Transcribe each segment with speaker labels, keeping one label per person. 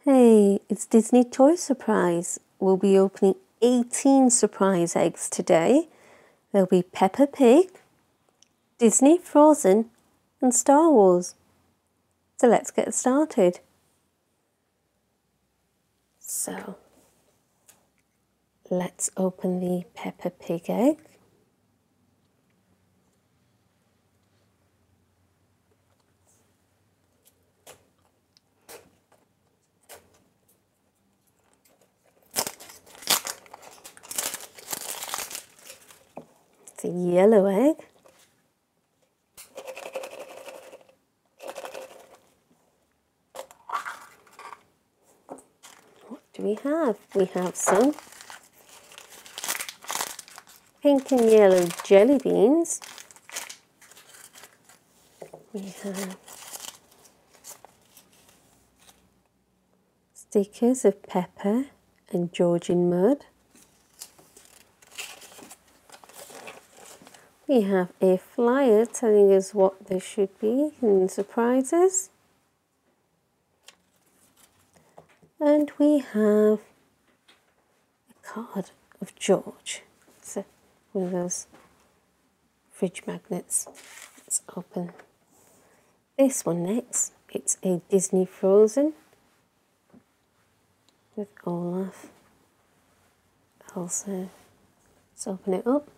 Speaker 1: Hey, it's Disney Toy Surprise. We'll be opening 18 surprise eggs today. There'll be Peppa Pig, Disney, Frozen and Star Wars. So let's get started. So let's open the Peppa Pig egg. It's a yellow egg. What do we have? We have some pink and yellow jelly beans. We have stickers of Peppa and George in mud. We have a flyer telling us what there should be and surprises. And we have a card of George. It's one of those fridge magnets. Let's open this one next. It's a Disney Frozen with Olaf, Elsa. Let's open it up.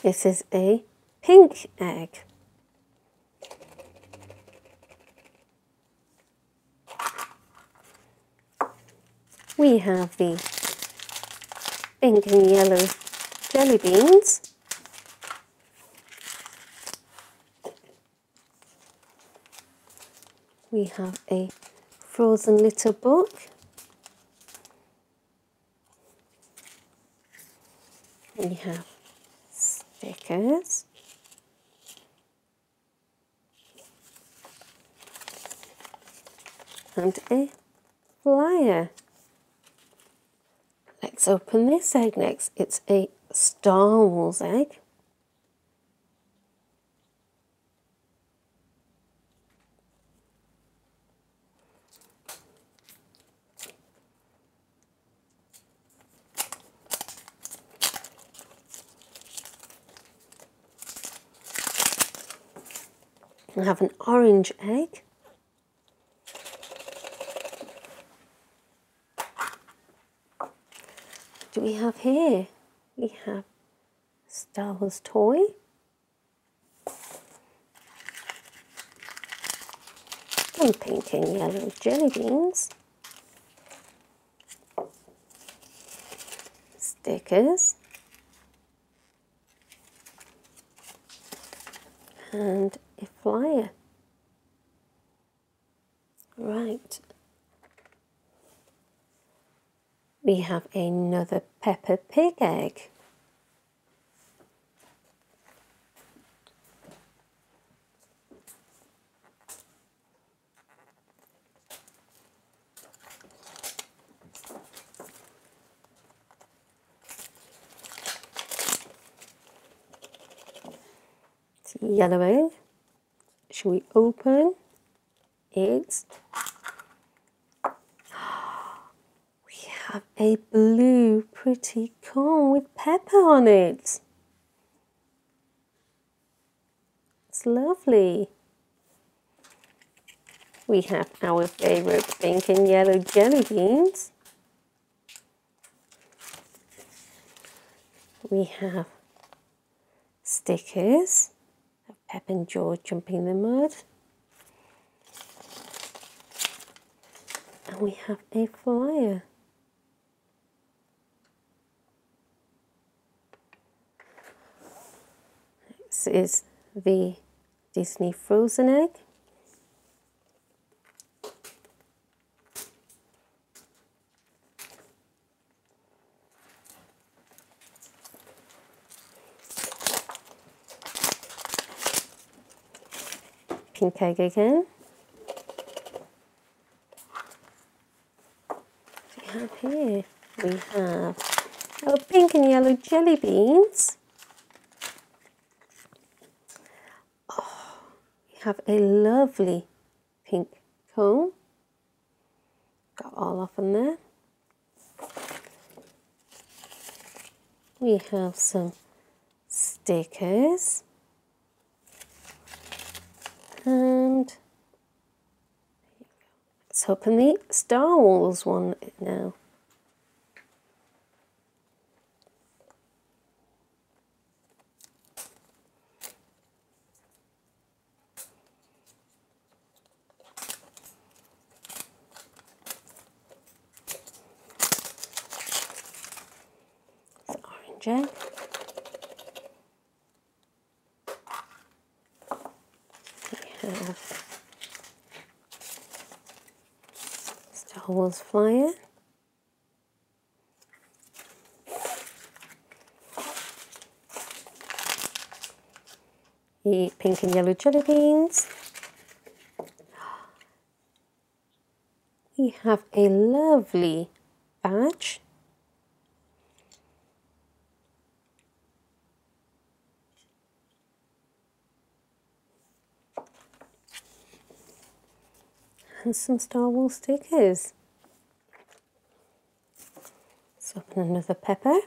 Speaker 1: This is a pink egg. We have the pink and yellow jelly beans. We have a Frozen little book. We have stickers. And a flyer. Let's open this egg next. It's a Star Wars egg. We have an orange egg. What do we have here? We have Star Wars toy. And pink and yellow jelly beans. Stickers. And a flyer. Right. We have another Peppa Pig egg. It's a yellow egg. Shall we open it? We have a blue pretty cone with Peppa on it. It's lovely. We have our favourite pink and yellow jelly beans. We have stickers of Peppa and George jumping in the mud. And we have a flyer. This is the Disney Frozen egg. Pink egg again. What do we have here? We have Our pink and yellow jelly beans. Oh, we have a lovely pink cone. Got Olaf in there. We have some stickers. And let's open the Star Wars one now. It's orange egg. We have Star Wars flyer. The pink and yellow jelly beans. We have a lovely badge. And some Star Wars stickers. Let's open another Peppa.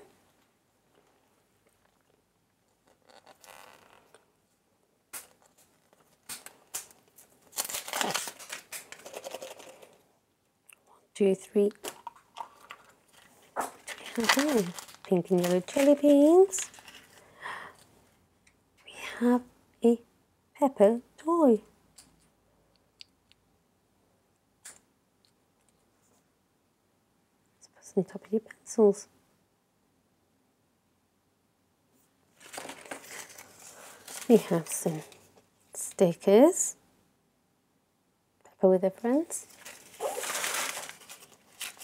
Speaker 1: Two, three. Okay. Pink and yellow jelly beans. We have a Peppa toy. Let's put on top of your pencils. We have some stickers. Peppa with her friends.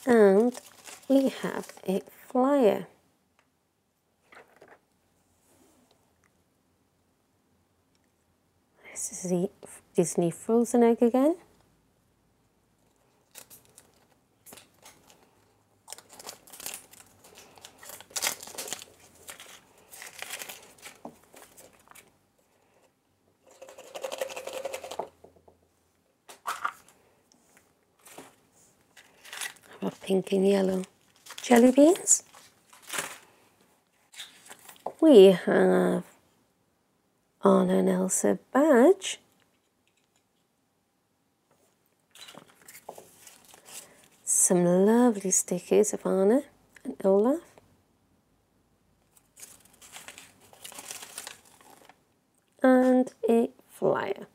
Speaker 1: And we have a flyer. This is the Disney frozen egg again. Our pink and yellow jelly beans. We have Anna and Elsa badge. Some lovely stickers of Anna and Olaf. And a flyer.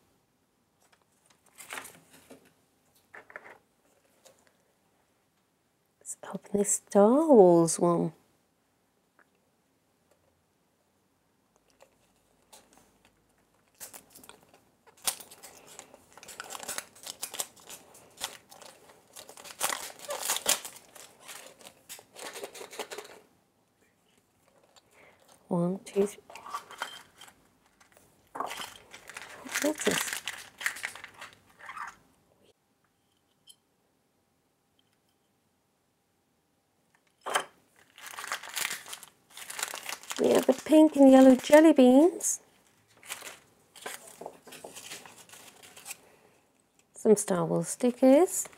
Speaker 1: Let's open the Star Wars one. One, two, three. What's this? We have the pink and yellow jelly beans. Some Star Wars stickers.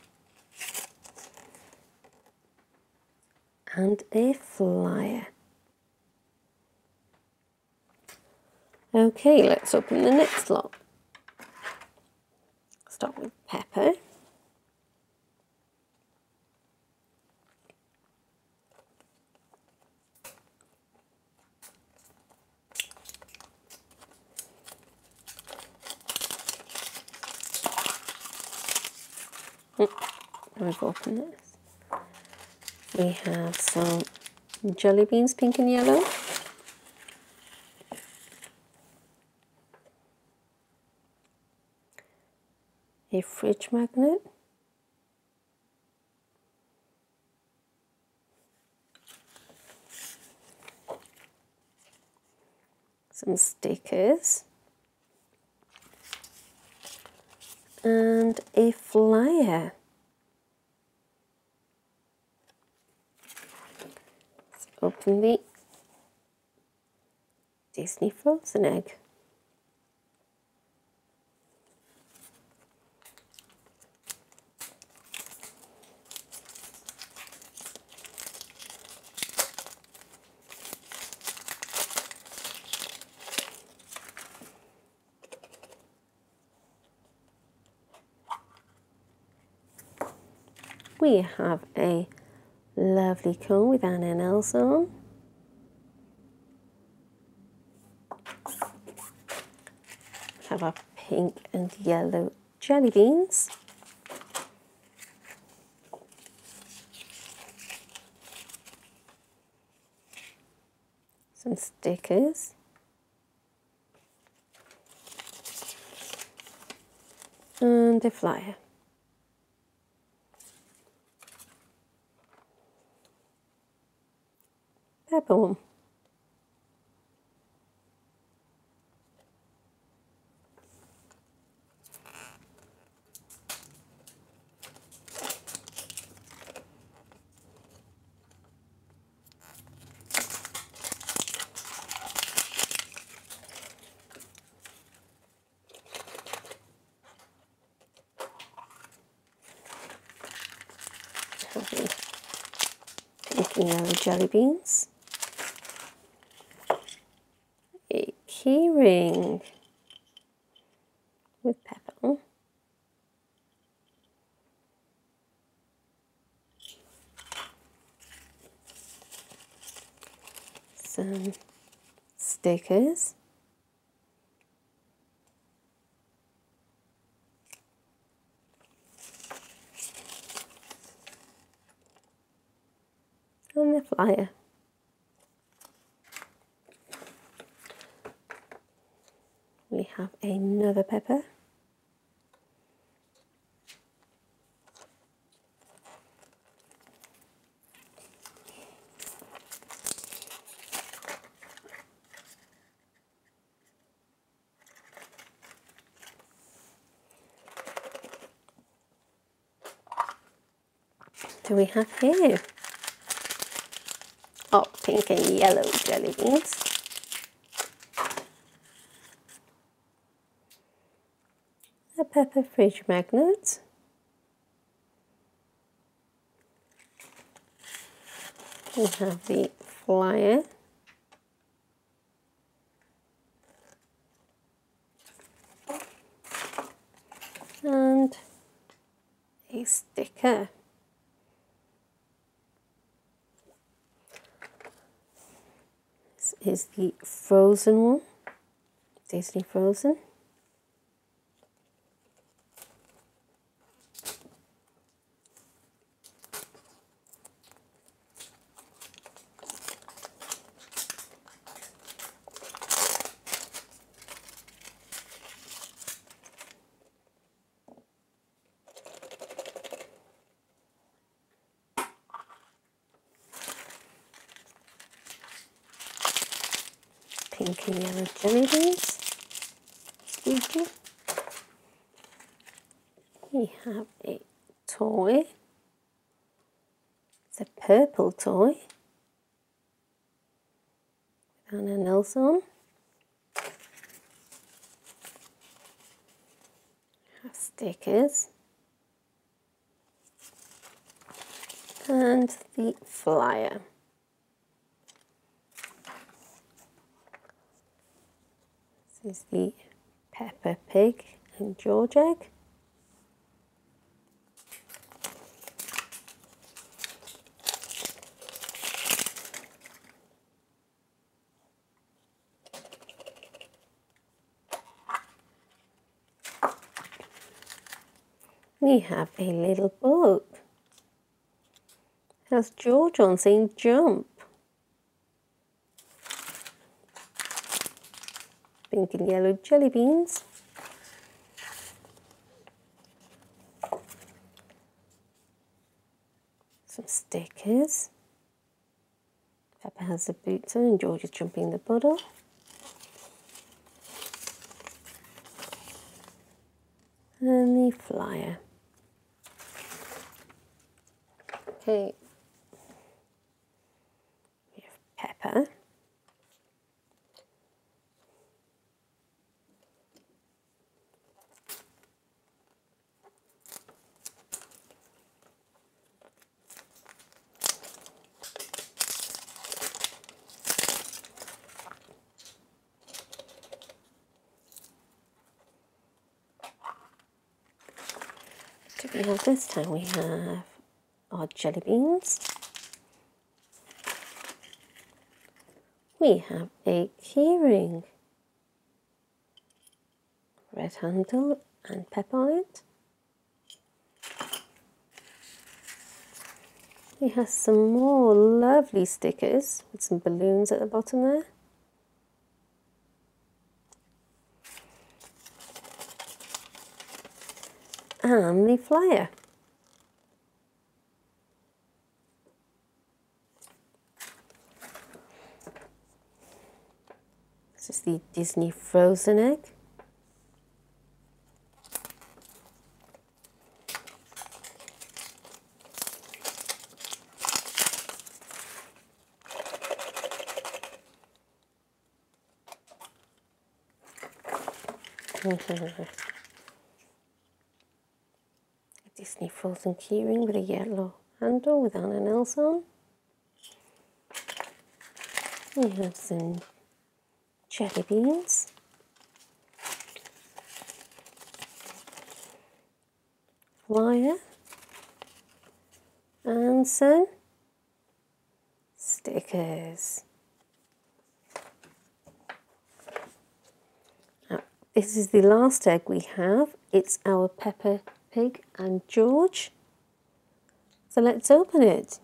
Speaker 1: And a flyer. Okay, let's open the next lot. Start with Peppa. I've opened this. We have some jelly beans, pink and yellow. A fridge magnet. Some stickers. And a flyer. Let's open the Disney frozen egg. We have a lovely cone with Anna and Elsa on. Have our pink and yellow jelly beans. Some stickers. And a flyer. Peppa one. Pink and yellow jelly beans. A key ring with Peppa. Some stickers. And the flyer. We have another Peppa. Do we have here? Oh, pink and yellow jelly beans. A Peppa fridge magnet. We have the flyer. And a sticker. This is the Frozen one, Disney Frozen. Pink and yellow jelly beans. Squeaky. We have a toy. It's a purple toy. With Anna and Elsa on. Have stickers. And the flyer. This is the Peppa Pig and George egg. We have a little book. It has George on saying jump. Pink and yellow jelly beans. Some stickers. Peppa has the boots on and George is jumping the puddle. And the flyer. Okay. We have Peppa. What do we have this time? We have our jelly beans. We have a keyring, red handle and Peppa on it. We have some more lovely stickers with some balloons at the bottom there. And the flyer. This is the Disney Frozen egg. A Disney Frozen keyring with a yellow handle with Anna and Elsa on. We have some jelly beans, flyer, and some stickers. Now, this is the last egg we have. It's our Peppa Pig and George. So let's open it.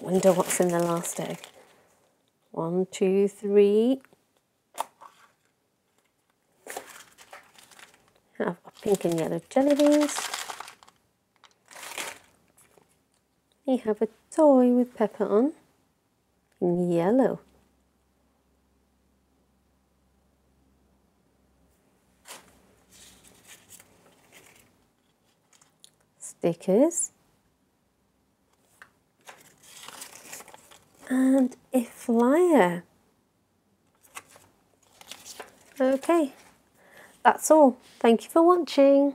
Speaker 1: Wonder what's in the last egg. 1, 2, 3. Have a pink and yellow jelly beans. We have a toy with Peppa on in yellow. Stickers. And a flyer. Okay, that's all. Thank you for watching.